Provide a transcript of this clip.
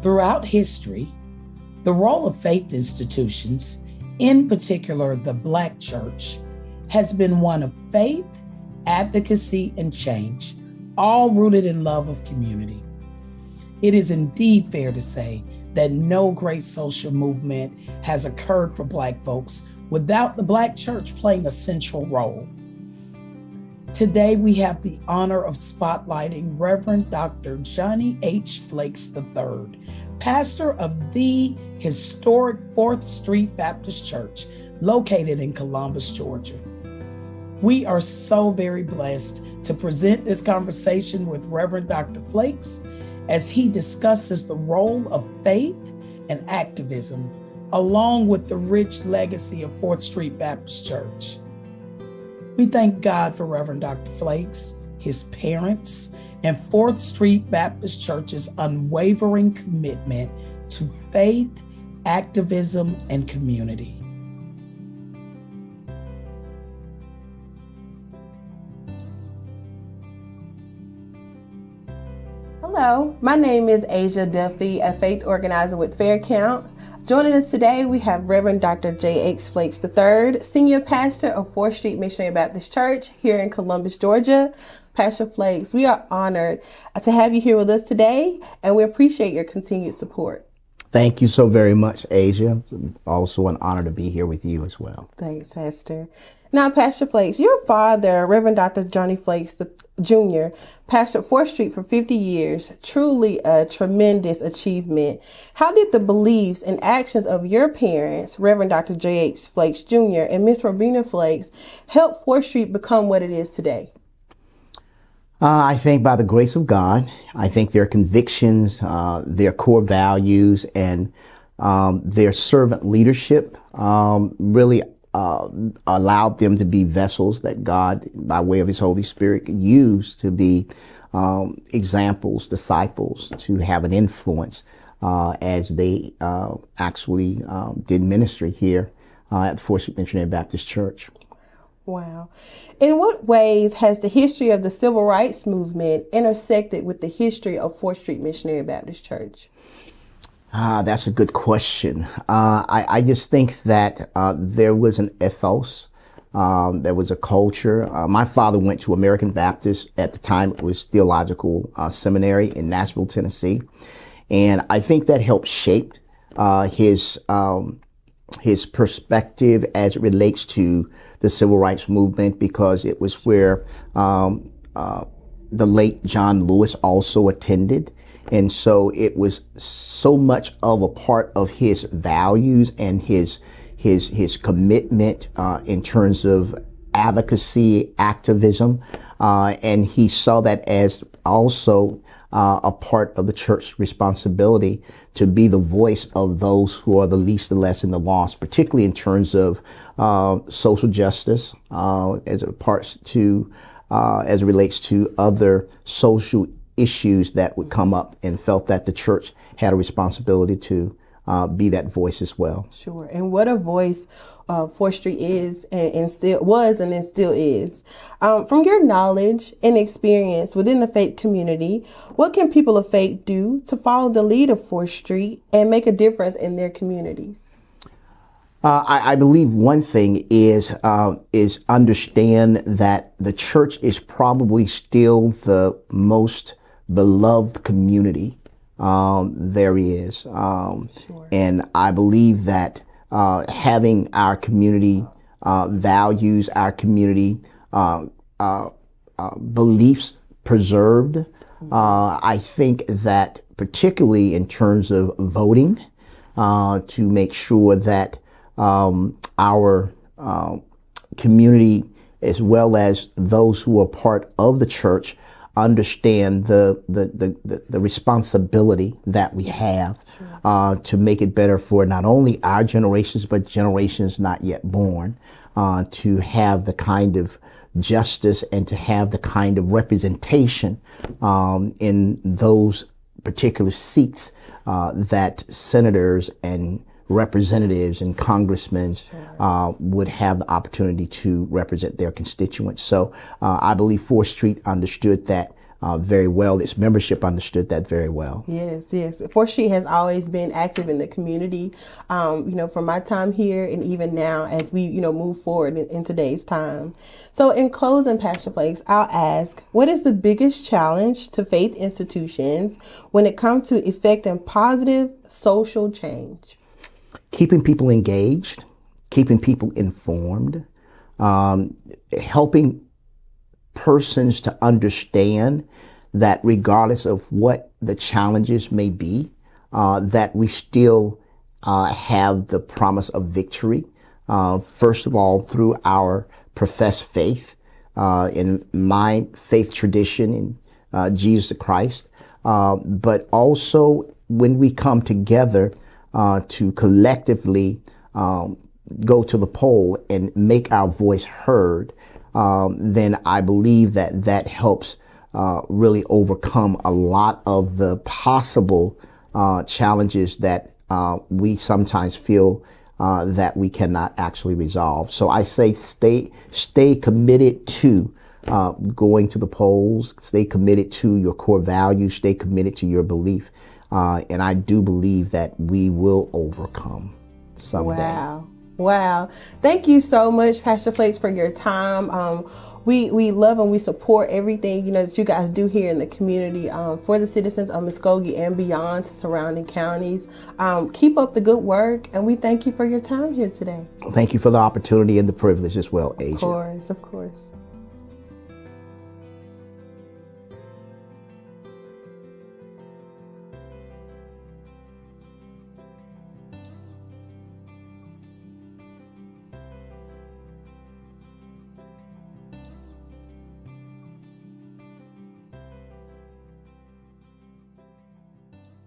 Throughout history, the role of faith institutions, in particular the Black church, has been one of faith, advocacy, and change, all rooted in love of community. It is indeed fair to say that no great social movement has occurred for Black folks without the Black church playing a central role. Today, we have the honor of spotlighting Reverend Dr. Johnny H. Flakes III, pastor of the historic 4th Street Baptist Church, located in Columbus, Georgia. We are so very blessed to present this conversation with Reverend Dr. Flakes as he discusses the role of faith and activism, along with the rich legacy of 4th Street Baptist Church. We thank God for Reverend Dr. Flakes, his parents, and 4th Street Baptist Church's unwavering commitment to faith, activism, and community. Hello, my name is Asia Duffy, a faith organizer with Fair Count. Joining us today, we have Reverend Dr. J.H. Flakes III, Senior Pastor of 4th Street Missionary Baptist Church here in Columbus, Georgia. Pastor Flakes, we are honored to have you here with us today, and we appreciate your continued support. Thank you so very much, Asia. Also an honor to be here with you as well. Thanks, Pastor. Now, Pastor Flakes, your father, Reverend Dr. Johnny Flakes Jr., pastored 4th Street for 50 years, truly a tremendous achievement. How did the beliefs and actions of your parents, Reverend Dr. J.H. Flakes Jr. and Miss Robina Flakes, help 4th Street become what it is today? I think by the grace of God, I think their convictions, their core values, and their servant leadership really allowed them to be vessels that God, by way of his Holy Spirit, could use to be examples, disciples, to have an influence as they actually did ministry here at the 4th Street Missionary Baptist Church. Wow. In what ways has the history of the civil rights movement intersected with the history of 4th Street Missionary Baptist Church? That's a good question. I just think that there was an ethos, there was a culture. My father went to American Baptist. At the time, it was Theological Seminary in Nashville, Tennessee. And I think that helped shape his perspective as it relates to the civil rights movement, because it was where the late John Lewis also attended. And so it was so much of a part of his values and his commitment in terms of advocacy, activism. And he saw that as also a part of the church's responsibility to be the voice of those who are the least, the less, and the lost, particularly in terms of social justice, as it relates to other social issues that would come up, and felt that the church had a responsibility to be that voice as well. Sure. And what a voice 4th Street is and still was and still is. From your knowledge and experience within the faith community, what can people of faith do to follow the lead of 4th Street and make a difference in their communities? I believe one thing is understand that the church is probably still the most beloved community there is. Sure. And I believe that having our community values, our community beliefs preserved, I think that particularly in terms of voting, to make sure that our community, as well as those who are part of the church, understand the responsibility that we have. Sure. To make it better for not only our generations, but generations not yet born, to have the kind of justice and to have the kind of representation in those particular seats that senators and representatives and congressmen would have the opportunity to represent their constituents. So I believe 4th Street understood that very well. Its membership understood that very well. Yes, yes. Fourth Street has always been active in the community, from my time here and even now as we, move forward in today's time. So in closing, Pastor Flakes, I'll ask, what is the biggest challenge to faith institutions when it comes to effecting positive social change? Keeping people engaged, keeping people informed, helping persons to understand that regardless of what the challenges may be, that we still have the promise of victory. First of all, through our professed faith, in my faith tradition in Jesus Christ, but also when we come together to collectively go to the poll and make our voice heard, then I believe that helps really overcome a lot of the possible challenges that we sometimes feel that we cannot actually resolve. So I say stay committed to going to the polls, stay committed to your core values, stay committed to your belief. And I do believe that we will overcome someday. Wow. Thank you so much, Pastor Flakes, for your time. We love and we support everything, that you guys do here in the community, for the citizens of Muskogee and beyond, surrounding counties. Keep up the good work, and we thank you for your time here today. Thank you for the opportunity and the privilege as well, Asia. Of course.